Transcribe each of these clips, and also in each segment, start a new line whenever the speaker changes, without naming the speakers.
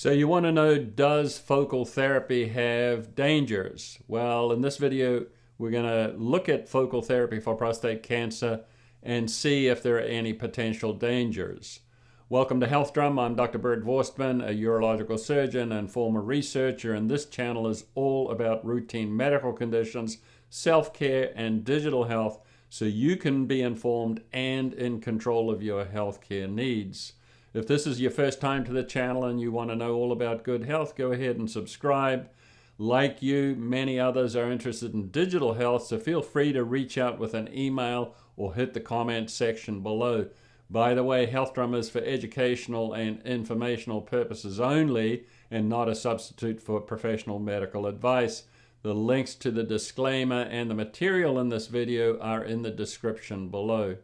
So you want to know, does focal therapy have dangers? Well, in this video, we're going to look at focal therapy for prostate cancer and see if there are any potential dangers. Welcome to Health Drum. I'm Dr. Bert Vorstman, a urological surgeon and former researcher, and this channel is all about routine medical conditions, self-care, and digital health so you can be informed and in control of your healthcare needs. If this is your first time to the channel and you want to know all about good health, go ahead and subscribe. Like you, many others are interested in digital health, so feel free to reach out with an email or hit the comment section below. By the way, Health Drum is for educational and informational purposes only and not a substitute for professional medical advice. The links to the disclaimer and the material in this video are in the description below.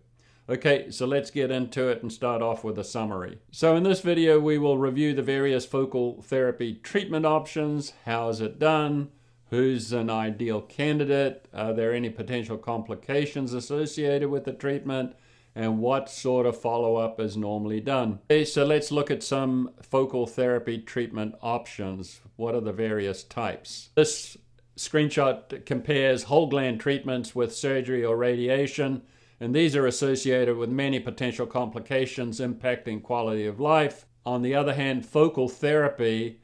Okay, so let's get into it and start off with a summary. So in this video, we will review the various focal therapy treatment options. How is it done? Who's an ideal candidate? Are there any potential complications associated with the treatment? And what sort of follow-up is normally done? Okay, so let's look at some focal therapy treatment options. What are the various types? This screenshot compares whole gland treatments with surgery or radiation, and these are associated with many potential complications impacting quality of life. On the other hand, focal therapy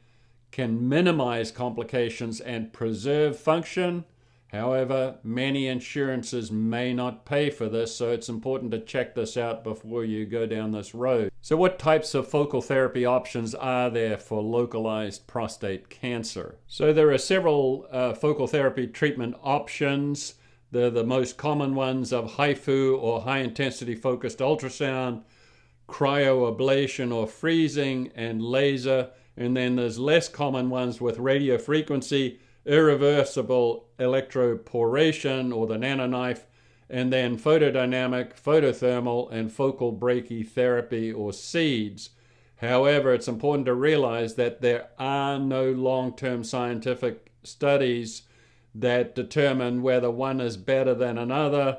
can minimize complications and preserve function. However, many insurances may not pay for this, so it's important to check this out before you go down this road. So what types of focal therapy options are there for localized prostate cancer? So there are several focal therapy treatment options. They're the most common ones of HIFU or high-intensity focused ultrasound, cryoablation or freezing, and laser. And then there's less common ones with radiofrequency, irreversible electroporation or the nanoknife, and then photodynamic, photothermal, and focal brachytherapy or SEEDS. However, it's important to realize that there are no long-term scientific studies that determine whether one is better than another,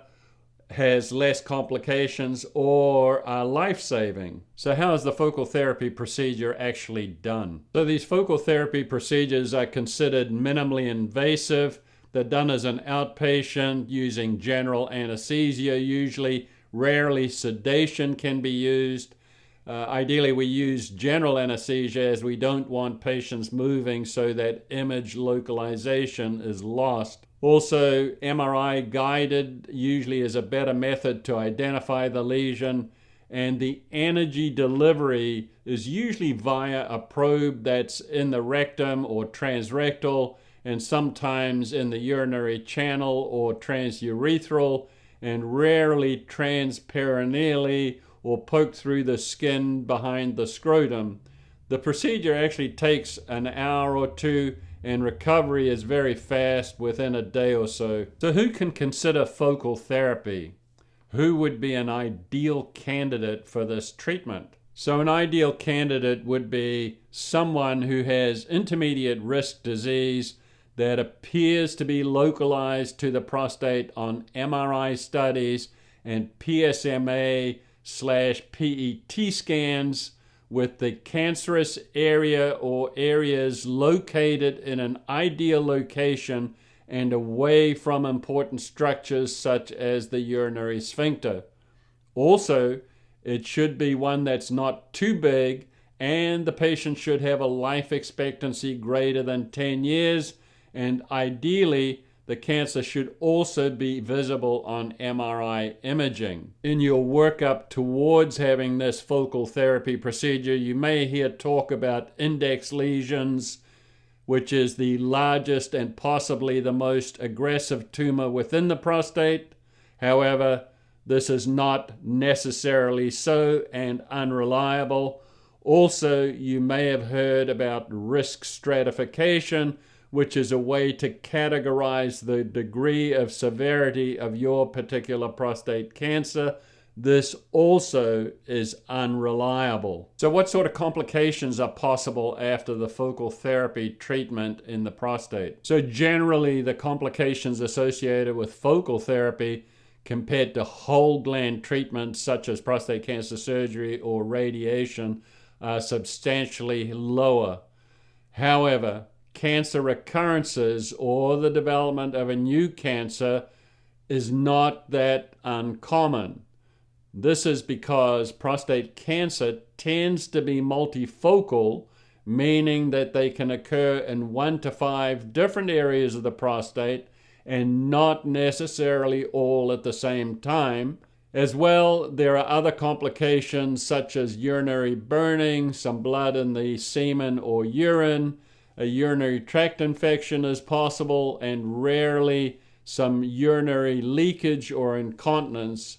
has less complications, or are life-saving. So how is the focal therapy procedure actually done? So these focal therapy procedures are considered minimally invasive. They're done as an outpatient using general anesthesia usually. Rarely sedation can be used. Ideally, we use general anesthesia as we don't want patients moving so that image localization is lost. Also, MRI guided usually is a better method to identify the lesion, and the energy delivery is usually via a probe that's in the rectum or transrectal, and sometimes in the urinary channel or transurethral, and rarely transperineally or poked through the skin behind the scrotum. The procedure actually takes an hour or two, and recovery is very fast within a day or so. So who can consider focal therapy? Who would be an ideal candidate for this treatment? So an ideal candidate would be someone who has intermediate risk disease that appears to be localized to the prostate on MRI studies and PSMA/PET scans, with the cancerous area or areas located in an ideal location and away from important structures such as the urinary sphincter. Also, it should be one that's not too big, and the patient should have a life expectancy greater than 10 years, and ideally, the cancer should also be visible on MRI imaging. In your workup towards having this focal therapy procedure, you may hear talk about index lesions, which is the largest and possibly the most aggressive tumor within the prostate. However, this is not necessarily so and unreliable. Also, you may have heard about risk stratification, which is a way to categorize the degree of severity of your particular prostate cancer. This also is unreliable. So what sort of complications are possible after the focal therapy treatment in the prostate? So generally, the complications associated with focal therapy compared to whole gland treatments such as prostate cancer surgery or radiation are substantially lower. However, cancer recurrences or the development of a new cancer is not that uncommon. This is because prostate cancer tends to be multifocal, meaning that they can occur in 1 to 5 different areas of the prostate and not necessarily all at the same time. As well, there are other complications such as urinary burning, some blood in the semen or urine, a urinary tract infection is possible, and rarely some urinary leakage or incontinence.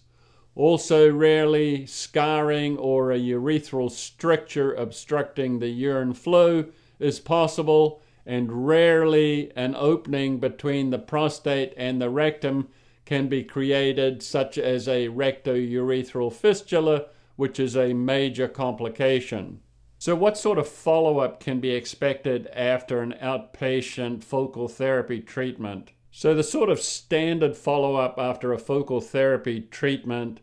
Also, rarely scarring or a urethral stricture obstructing the urine flow is possible, and rarely an opening between the prostate and the rectum can be created, such as a rectourethral fistula, which is a major complication. So what sort of follow-up can be expected after an outpatient focal therapy treatment? So the sort of standard follow-up after a focal therapy treatment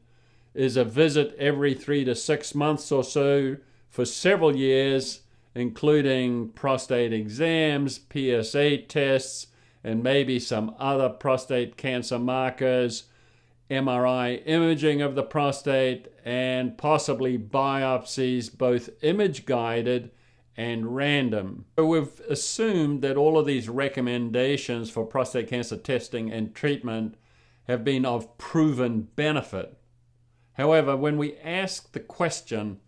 is a visit every 3 to 6 months or so for several years, including prostate exams, PSA tests, and maybe some other prostate cancer markers, MRI imaging of the prostate, and possibly biopsies, both image-guided and random. So we've assumed that all of these recommendations for prostate cancer testing and treatment have been of proven benefit. However, when we ask the question,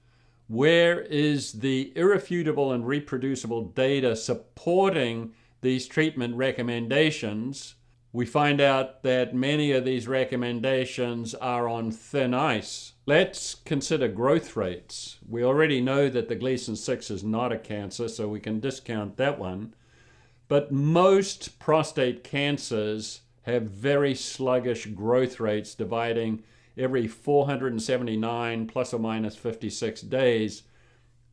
where is the irrefutable and reproducible data supporting these treatment recommendations, we find out that many of these recommendations are on thin ice. Let's consider growth rates. We already know that the Gleason 6 is not a cancer, so we can discount that one. But most prostate cancers have very sluggish growth rates, dividing every 479 plus or minus 56 days.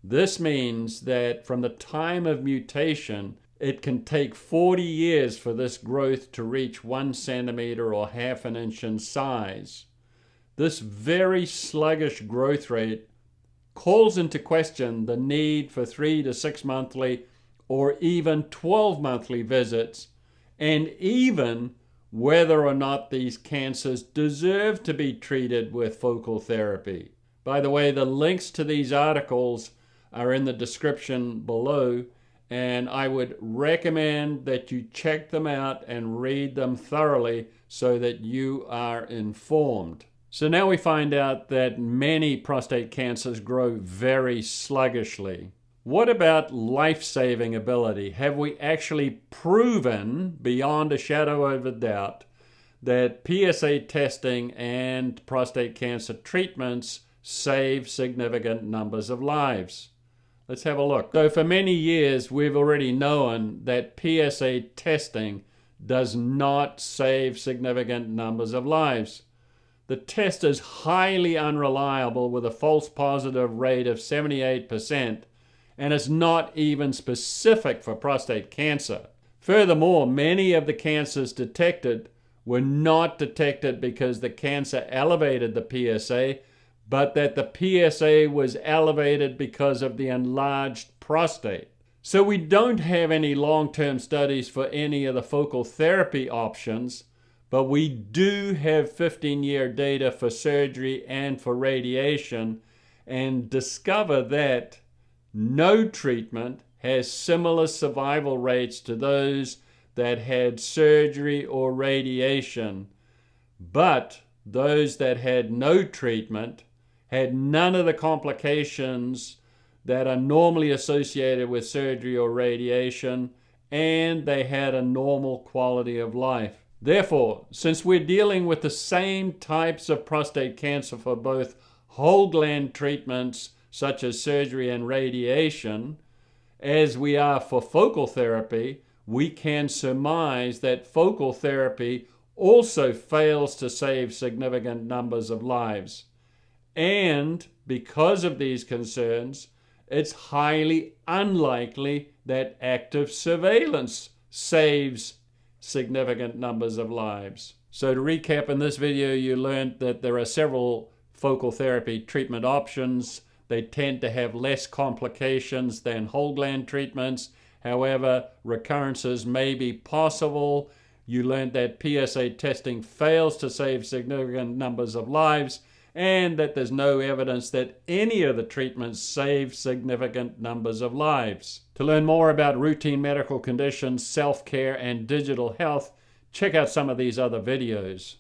This means that from the time of mutation, it can take 40 years for this growth to reach 1 centimeter or half an inch in size. This very sluggish growth rate calls into question the need for 3 to 6 monthly or even 12 monthly visits, and even whether or not these cancers deserve to be treated with focal therapy. By the way, the links to these articles are in the description below, and I would recommend that you check them out and read them thoroughly so that you are informed. So now we find out that many prostate cancers grow very sluggishly. What about life-saving ability? Have we actually proven beyond a shadow of a doubt that PSA testing and prostate cancer treatments save significant numbers of lives? Let's have a look. So for many years, we've already known that PSA testing does not save significant numbers of lives. The test is highly unreliable with a false positive rate of 78%, and is not even specific for prostate cancer. Furthermore, many of the cancers detected were not detected because the cancer elevated the PSA, but that the PSA was elevated because of the enlarged prostate. So we don't have any long-term studies for any of the focal therapy options, but we do have 15-year data for surgery and for radiation, and discover that no treatment has similar survival rates to those that had surgery or radiation, but those that had no treatment had none of the complications that are normally associated with surgery or radiation, and they had a normal quality of life. Therefore, since we're dealing with the same types of prostate cancer for both whole gland treatments such as surgery and radiation, as we are for focal therapy, we can surmise that focal therapy also fails to save significant numbers of lives. And because of these concerns, it's highly unlikely that active surveillance saves significant numbers of lives. So to recap, in this video, you learned that there are several focal therapy treatment options. They tend to have less complications than whole gland treatments. However, recurrences may be possible. You learned that PSA testing fails to save significant numbers of lives, and that there's no evidence that any of the treatments save significant numbers of lives. To learn more about routine medical conditions, self-care, and digital health, check out some of these other videos.